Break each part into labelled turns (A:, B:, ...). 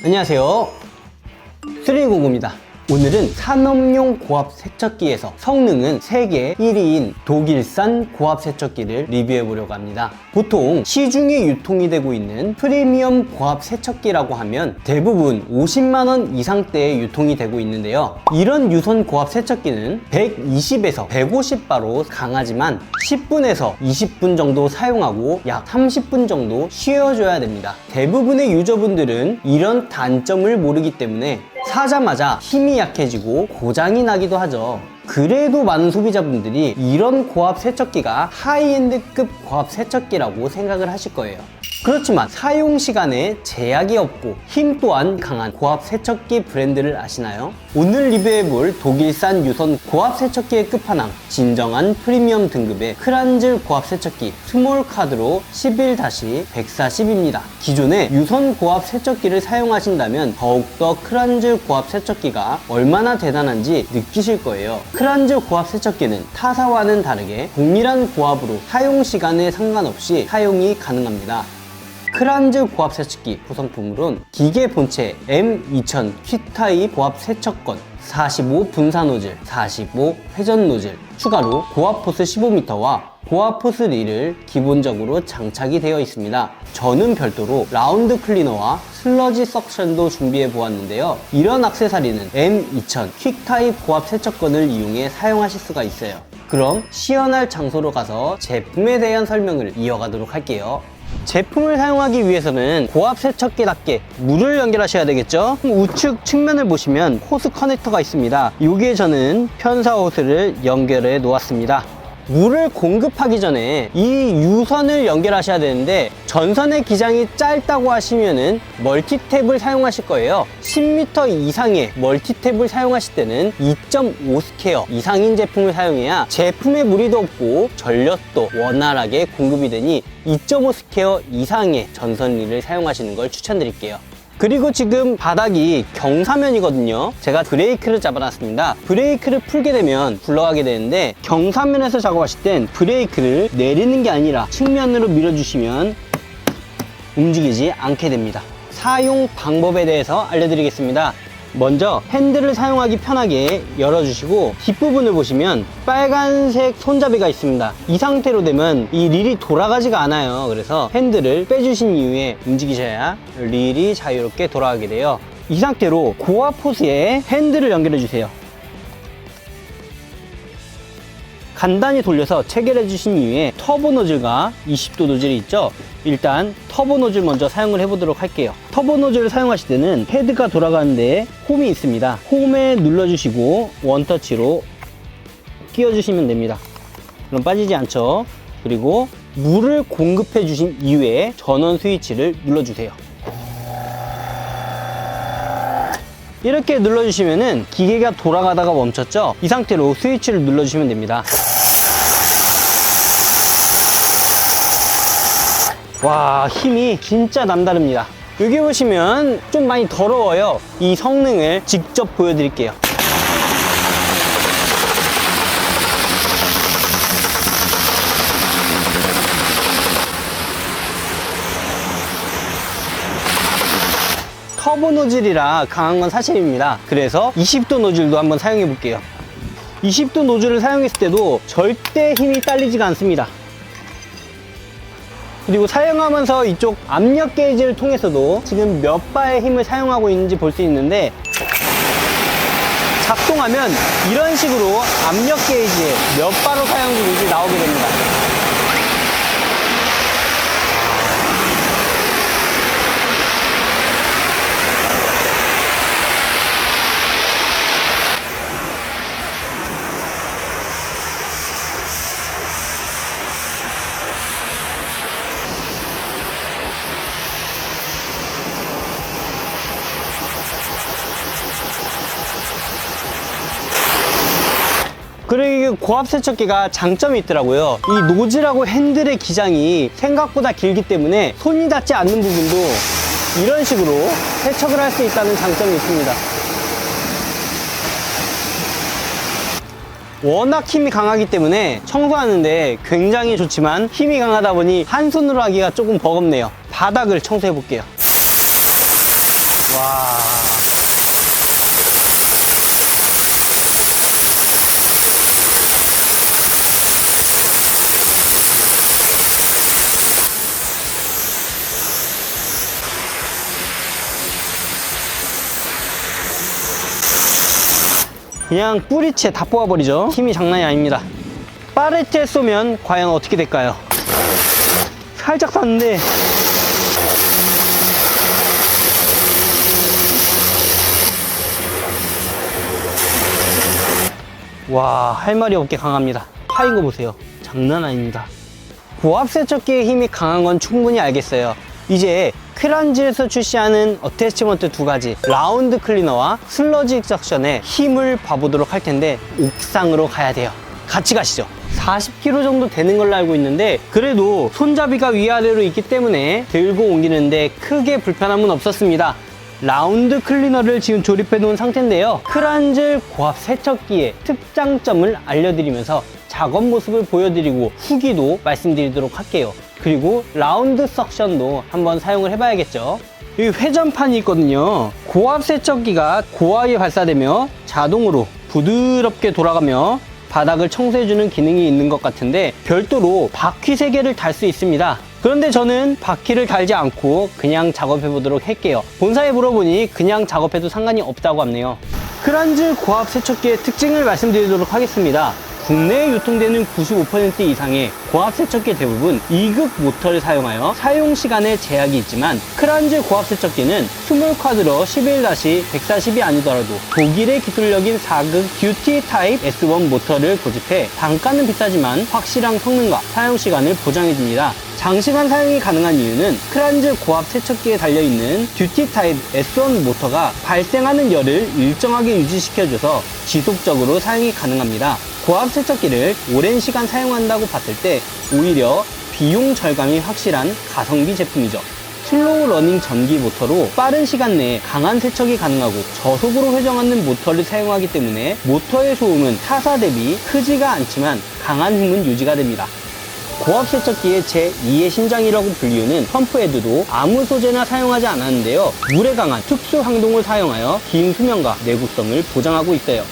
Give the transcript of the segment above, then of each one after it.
A: 안녕하세요, 3고고입니다. 오늘은 산업용 고압 세척기에서 성능은 세계 1위인 독일산 고압 세척기를 리뷰해 보려고 합니다. 보통 시중에 유통이 되고 있는 프리미엄 고압 세척기라고 하면 대부분 50만원 이상대에 유통이 되고 있는데요. 이런 유선 고압 세척기는 120에서 150바로 강하지만 10분에서 20분 정도 사용하고 약 30분 정도 쉬어줘야 됩니다. 대부분의 유저분들은 이런 단점을 모르기 때문에 사자마자 힘이 약해지고 고장이 나기도 하죠. 그래도 많은 소비자분들이 이런 고압 세척기가 하이엔드급 고압 세척기라고 생각을 하실 거예요. 그렇지만 사용 시간에 제약이 없고 힘 또한 강한 고압 세척기 브랜드를 아시나요? 오늘 리뷰해볼 독일산 유선 고압 세척기의 끝판왕, 진정한 프리미엄 등급의 크란즐 고압 세척기 스몰 카드로 11-140입니다. 기존의 유선 고압 세척기를 사용하신다면 더욱더 크란즐 고압 세척기가 얼마나 대단한지 느끼실 거예요. 크란즐 고압 세척기는 타사와는 다르게 동일한 고압으로 사용 시간에 상관없이 사용이 가능합니다. 크란즐 고압 세척기 구성품으로는 기계 본체 M2000 퀵타입 고압 세척건, 45 분사 노즐, 45 회전 노즐, 추가로 고압 호스 15m와 고압 호스 릴을 기본적으로 장착이 되어 있습니다. 저는 별도로 라운드 클리너와 슬러지 석션도 준비해 보았는데요. 이런 액세서리는 M2000 퀵타입 고압 세척건을 이용해 사용하실 수가 있어요. 그럼 시연할 장소로 가서 제품에 대한 설명을 이어가도록 할게요. 제품을 사용하기 위해서는 고압 세척기답게 물을 연결하셔야 되겠죠. 우측 측면을 보시면 호스 커넥터가 있습니다. 여기에 저는 편사 호스를 연결해 놓았습니다. 물을 공급하기 전에 이 유선을 연결하셔야 되는데 전선의 기장이 짧다고 하시면은 멀티탭을 사용하실 거예요. 10m 이상의 멀티탭을 사용하실 때는 2.5 스퀘어 이상인 제품을 사용해야 제품에 무리도 없고 전력도 원활하게 공급이 되니 2.5 스퀘어 이상의 전선리를 사용하시는 걸 추천드릴게요. 그리고 지금 바닥이 경사면이거든요. 제가 브레이크를 잡아놨습니다. 브레이크를 풀게 되면 굴러가게 되는데 경사면에서 작업하실 땐 브레이크를 내리는 게 아니라 측면으로 밀어주시면 움직이지 않게 됩니다. 사용 방법에 대해서 알려드리겠습니다. 먼저 핸들을 사용하기 편하게 열어주시고 뒷부분을 보시면 빨간색 손잡이가 있습니다. 이 상태로 되면 이 릴이 돌아가지가 않아요. 그래서 핸들을 빼주신 이후에 움직이셔야 릴이 자유롭게 돌아가게 돼요. 이 상태로 고압 호스에 핸들을 연결해 주세요. 간단히 돌려서 체결해 주신 이후에 터보 노즐과 20도 노즐이 있죠. 일단 터보 노즐 먼저 사용을 해보도록 할게요. 터보 노즐을 사용하실 때는 헤드가 돌아가는데 홈이 있습니다. 홈에 눌러주시고 원터치로 끼워주시면 됩니다. 그럼 빠지지 않죠. 그리고 물을 공급해 주신 이후에 전원 스위치를 눌러주세요. 이렇게 눌러주시면은 기계가 돌아가다가 멈췄죠. 이 상태로 스위치를 눌러주시면 됩니다. 와, 힘이 진짜 남다릅니다. 여기 보시면 좀 많이 더러워요. 이 성능을 직접 보여드릴게요. 터보 노즐이라 강한 건 사실입니다. 그래서 20도 노즐도 한번 사용해 볼게요. 20도 노즐을 사용했을 때도 절대 힘이 딸리지가 않습니다. 그리고 사용하면서 이쪽 압력 게이지를 통해서도 지금 몇 바의 힘을 사용하고 있는지 볼 수 있는데 작동하면 이런 식으로 압력 게이지에 몇 바로 사용 중인지 나오게 됩니다. 그리고 고압 세척기가 장점이 있더라고요. 이 노즐하고 핸들의 기장이 생각보다 길기 때문에 손이 닿지 않는 부분도 이런 식으로 세척을 할 수 있다는 장점이 있습니다. 워낙 힘이 강하기 때문에 청소하는데 굉장히 좋지만 힘이 강하다 보니 한 손으로 하기가 조금 버겁네요. 바닥을 청소해 볼게요. 와. 그냥 뿌리채 다 뽑아버리죠. 힘이 장난이 아닙니다. 빠르게 쏘면 과연 어떻게 될까요? 살짝 쐈는데 와, 할 말이 없게 강합니다. 파인 거 보세요. 장난 아닙니다. 고압 세척기의 힘이 강한 건 충분히 알겠어요. 이제 퀴란즈에서 출시하는 어태치먼트 두 가지, 라운드 클리너와 슬러지 석션의 힘을 봐보도록 할 텐데 옥상으로 가야 돼요. 같이 가시죠. 40kg 정도 되는 걸로 알고 있는데 그래도 손잡이가 위아래로 있기 때문에 들고 옮기는데 크게 불편함은 없었습니다. 라운드 클리너를 지금 조립해 놓은 상태인데요. 퀴란즈 고압 세척기의 특장점을 알려드리면서 작업 모습을 보여드리고 후기도 말씀드리도록 할게요. 그리고 라운드 석션도 한번 사용을 해봐야겠죠. 이 회전판이 있거든요. 고압 세척기가 고압이 발사되며 자동으로 부드럽게 돌아가며 바닥을 청소해주는 기능이 있는 것 같은데 별도로 바퀴 3개를 달 수 있습니다. 그런데 저는 바퀴를 달지 않고 그냥 작업해 보도록 할게요. 본사에 물어보니 그냥 작업해도 상관이 없다고 하네요. 퀴란즈 고압 세척기의 특징을 말씀드리도록 하겠습니다. 국내에 유통되는 95% 이상의 고압 세척기 대부분 2급 모터를 사용하여 사용 시간에 제약이 있지만 퀴란즈 고압 세척기는 스몰 쿼드러 11-140이 아니더라도 독일의 기술력인 4급 듀티 타입 S1 모터를 고집해 단가는 비싸지만 확실한 성능과 사용 시간을 보장해줍니다. 장시간 사용이 가능한 이유는 퀴란즈 고압 세척기에 달려있는 듀티 타입 S1 모터가 발생하는 열을 일정하게 유지시켜줘서 지속적으로 사용이 가능합니다. 고압 세척기를 오랜 시간 사용한다고 봤을 때 오히려 비용 절감이 확실한 가성비 제품이죠. 슬로우 러닝 전기 모터로 빠른 시간 내에 강한 세척이 가능하고 저속으로 회전하는 모터를 사용하기 때문에 모터의 소음은 타사 대비 크지가 않지만 강한 힘은 유지가 됩니다. 고압 세척기의 제2의 심장이라고 불리우는 펌프 헤드도 아무 소재나 사용하지 않았는데요. 물에 강한 특수 항동을 사용하여 긴 수명과 내구성을 보장하고 있어요.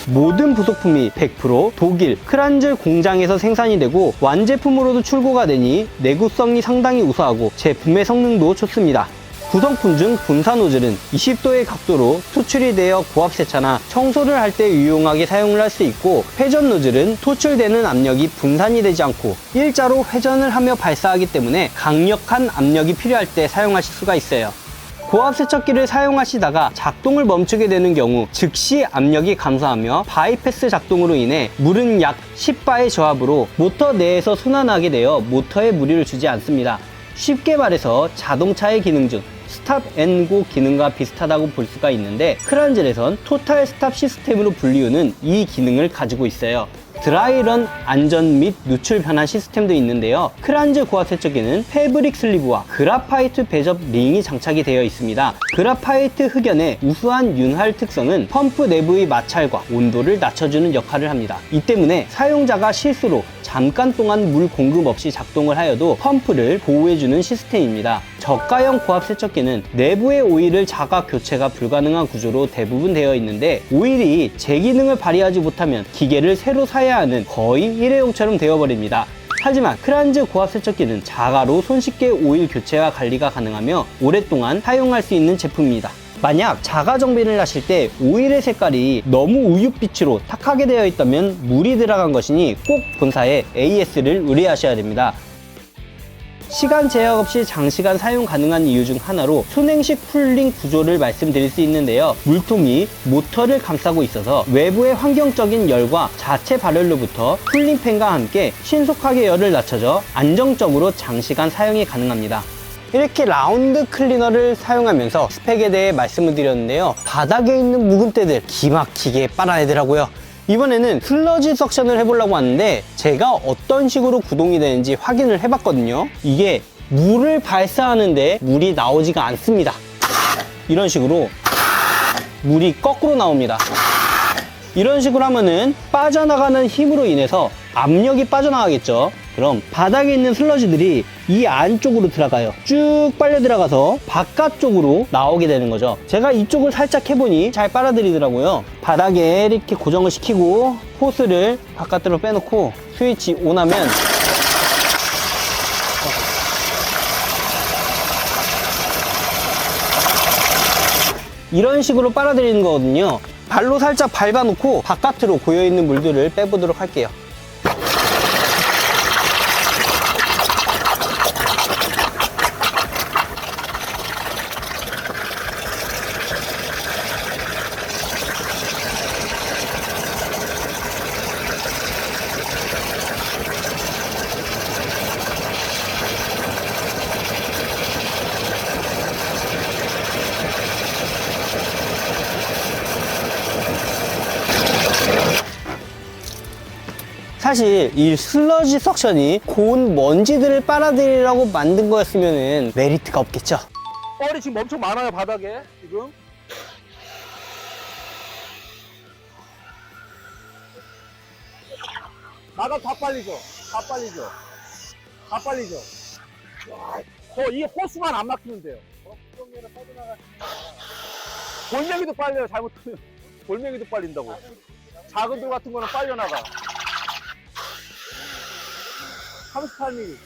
A: 모든 부속품이 100% 독일 퀴란즈 공장에서 생산이 되고 완제품으로도 출고가 되니 내구성이 상당히 우수하고 제품의 성능도 좋습니다. 구성품 중 분사 노즐은 20도의 각도로 투출이 되어 고압 세차나 청소를 할 때 유용하게 사용을 할 수 있고 회전 노즐은 토출되는 압력이 분산이 되지 않고 일자로 회전을 하며 발사하기 때문에 강력한 압력이 필요할 때 사용하실 수가 있어요. 고압 세척기를 사용하시다가 작동을 멈추게 되는 경우 즉시 압력이 감소하며 바이패스 작동으로 인해 물은 약 10바의 저압으로 모터 내에서 순환하게 되어 모터에 무리를 주지 않습니다. 쉽게 말해서 자동차의 기능 중 스탑 앤 고 기능과 비슷하다고 볼 수가 있는데 퀴란즈에선 토탈 스탑 시스템으로 불리우는 이 기능을 가지고 있어요. 드라이런 안전 및 누출 변환 시스템도 있는데요. 퀴란즈 고압 세척기는 패브릭 슬리브와 그라파이트 배접 링이 장착이 되어 있습니다. 그라파이트 흑연의 우수한 윤활 특성은 펌프 내부의 마찰과 온도를 낮춰주는 역할을 합니다. 이 때문에 사용자가 실수로 잠깐 동안 물 공급 없이 작동을 하여도 펌프를 보호해주는 시스템입니다. 저가형 고압 세척기는 내부의 오일을 자가 교체가 불가능한 구조로 대부분 되어 있는데 오일이 제 기능을 발휘하지 못하면 기계를 새로 사야 하는 거의 일회용처럼 되어버립니다. 하지만 퀴란즈 고압 세척기는 자가로 손쉽게 오일 교체와 관리가 가능하며 오랫동안 사용할 수 있는 제품입니다. 만약 자가 정비를 하실 때 오일의 색깔이 너무 우윳빛으로 탁하게 되어 있다면 물이 들어간 것이니 꼭 본사에 AS를 의뢰하셔야 됩니다. 시간 제약 없이 장시간 사용 가능한 이유 중 하나로 순행식 쿨링 구조를 말씀드릴 수 있는데요. 물통이 모터를 감싸고 있어서 외부의 환경적인 열과 자체 발열로부터 쿨링팬과 함께 신속하게 열을 낮춰줘 안정적으로 장시간 사용이 가능합니다. 이렇게 라운드 클리너를 사용하면서 스펙에 대해 말씀을 드렸는데요. 바닥에 있는 묵은 때들 기막히게 빨아내더라고요. 이번에는 슬러지 석션을 해보려고 하는데 제가 어떤 식으로 구동이 되는지 확인을 해봤거든요. 이게 물을 발사하는데 물이 나오지가 않습니다. 이런 식으로 물이 거꾸로 나옵니다. 이런 식으로 하면은 빠져나가는 힘으로 인해서 압력이 빠져나가겠죠. 그럼 바닥에 있는 슬러지들이 이 안쪽으로 들어가요. 쭉 빨려 들어가서 바깥쪽으로 나오게 되는 거죠. 제가 이쪽을 살짝 해보니 잘 빨아들이더라고요. 바닥에 이렇게 고정을 시키고 호스를 바깥으로 빼놓고 스위치 온하면 이런 식으로 빨아들이는 거거든요. 발로 살짝 밟아놓고 바깥으로 고여있는 물들을 빼보도록 할게요. 사실 이 슬러지 석션이 고운 먼지들을 빨아들이라고 만든 거였으면 메리트가 없겠죠.
B: 뻘이 지금 엄청 많아요, 바닥에 지금. 나가 다 빨리죠. 다 빨리죠. 다 빨리죠. 이 호스만 안 막히면 돼요. 골뱅이도 빨려요, 잘못하면. 골뱅이도 빨린다고. 작은 돌 같은 거는 빨려나가. 38mm.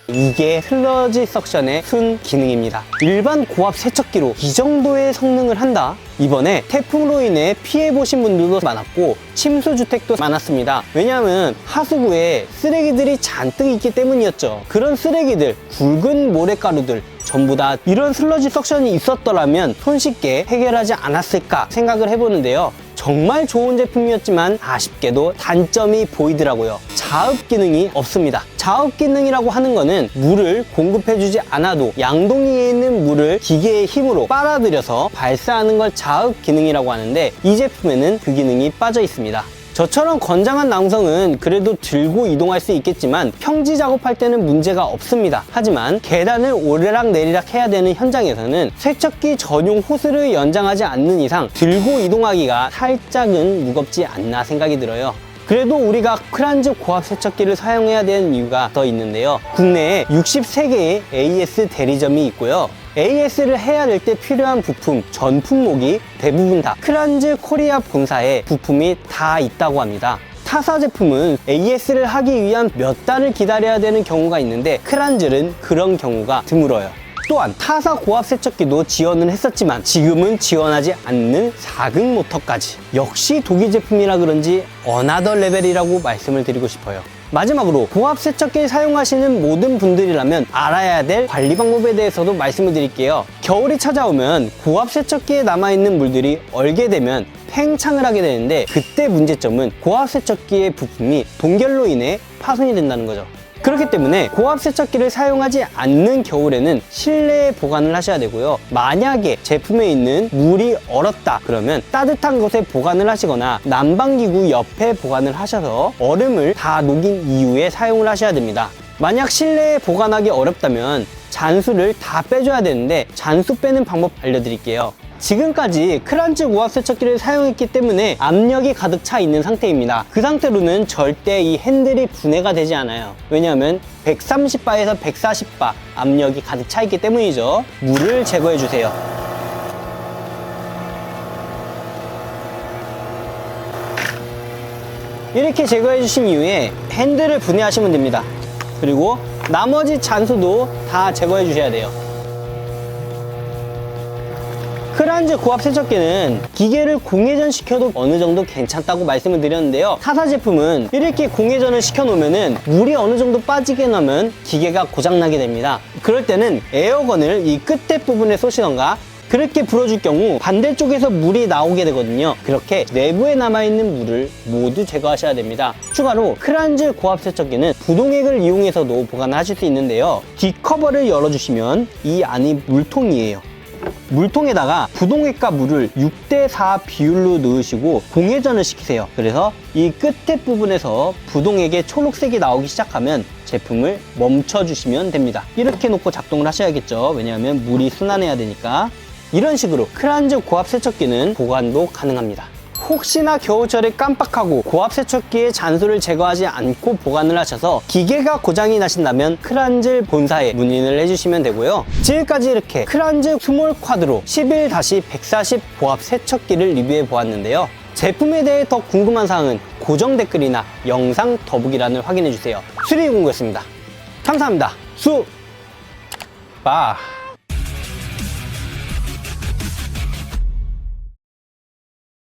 A: 이게 슬러지 석션의 순 기능입니다. 일반 고압 세척기로 이 정도의 성능을 한다? 이번에 태풍으로 인해 피해보신 분들도 많았고 침수주택도 많았습니다. 왜냐하면 하수구에 쓰레기들이 잔뜩 있기 때문이었죠. 그런 쓰레기들, 굵은 모래가루들 전부 다 이런 슬러지 석션이 있었더라면 손쉽게 해결하지 않았을까 생각을 해보는데요. 정말 좋은 제품이었지만 아쉽게도 단점이 보이더라고요. 자흡 기능이 없습니다. 자흡 기능이라고 하는 거는 물을 공급해주지 않아도 양동이에 있는 물을 기계의 힘으로 빨아들여서 발사하는 걸 자흡 기능이라고 하는데 이 제품에는 그 기능이 빠져 있습니다. 저처럼 건장한 남성은 그래도 들고 이동할 수 있겠지만 평지 작업할 때는 문제가 없습니다. 하지만 계단을 오르락 내리락 해야 되는 현장에서는 세척기 전용 호스를 연장하지 않는 이상 들고 이동하기가 살짝은 무겁지 않나 생각이 들어요. 그래도 우리가 크란즈 고압 세척기를 사용해야 되는 이유가 더 있는데요. 국내에 63개의 AS 대리점이 있고요. AS를 해야 될 때 필요한 부품, 전 품목이 대부분 다 크란즈 코리아 본사에 부품이 다 있다고 합니다. 타사 제품은 AS를 하기 위한 몇 달을 기다려야 되는 경우가 있는데 크란즈는 그런 경우가 드물어요. 또한 타사 고압 세척기도 지원을 했었지만 지금은 지원하지 않는 4극 모터까지. 역시 독일 제품이라 그런지 어나더 레벨이라고 말씀을 드리고 싶어요. 마지막으로 고압 세척기를 사용하시는 모든 분들이라면 알아야 될 관리 방법에 대해서도 말씀을 드릴게요. 겨울이 찾아오면 고압 세척기에 남아있는 물들이 얼게 되면 팽창을 하게 되는데 그때 문제점은 고압 세척기의 부품이 동결로 인해 파손이 된다는 거죠. 그렇기 때문에 고압 세척기를 사용하지 않는 겨울에는 실내에 보관을 하셔야 되고요. 만약에 제품에 있는 물이 얼었다 그러면 따뜻한 곳에 보관을 하시거나 난방기구 옆에 보관을 하셔서 얼음을 다 녹인 이후에 사용을 하셔야 됩니다. 만약 실내에 보관하기 어렵다면 잔수를 다 빼줘야 되는데 잔수 빼는 방법 알려드릴게요. 지금까지 크란즈 고압 세척기를 사용했기 때문에 압력이 가득 차 있는 상태입니다. 그 상태로는 절대 이 핸들이 분해가 되지 않아요. 왜냐하면 130바에서 140바 압력이 가득 차 있기 때문이죠. 물을 제거해 주세요. 이렇게 제거해 주신 이후에 핸들을 분해하시면 됩니다. 그리고 나머지 잔수도 다 제거해 주셔야 돼요. 크란즈 고압 세척기는 기계를 공회전 시켜도 어느 정도 괜찮다고 말씀을 드렸는데요. 타사 제품은 이렇게 공회전을 시켜 놓으면은 물이 어느 정도 빠지게 나면 기계가 고장나게 됩니다. 그럴 때는 에어건을 이 끝에 부분에 쏘시던가 그렇게 불어줄 경우 반대쪽에서 물이 나오게 되거든요. 그렇게 내부에 남아있는 물을 모두 제거하셔야 됩니다. 추가로 크란즈 고압 세척기는 부동액을 이용해서도 보관하실 수 있는데요. 뒷커버를 열어주시면 이 안이 물통이에요. 물통에다가 부동액과 물을 6대4 비율로 넣으시고 공회전을 시키세요. 그래서 이 끝에 부분에서 부동액의 초록색이 나오기 시작하면 제품을 멈춰주시면 됩니다. 이렇게 놓고 작동을 하셔야겠죠. 왜냐하면 물이 순환해야 되니까. 이런 식으로 크란즈 고압 세척기는 보관도 가능합니다. 혹시나 겨우철에 깜빡하고 고압 세척기의 잔소를 제거하지 않고 보관을 하셔서 기계가 고장이 나신다면 크란즐 본사에 문의를 해주시면 되고요. 지금까지 이렇게 크란즐 스몰 쿼드로 11-140 고압 세척기를 리뷰해 보았는데요. 제품에 대해 더 궁금한 사항은 고정 댓글이나 영상 더보기란을 확인해 주세요. 수리공구였습니다. 감사합니다. 수! 빠!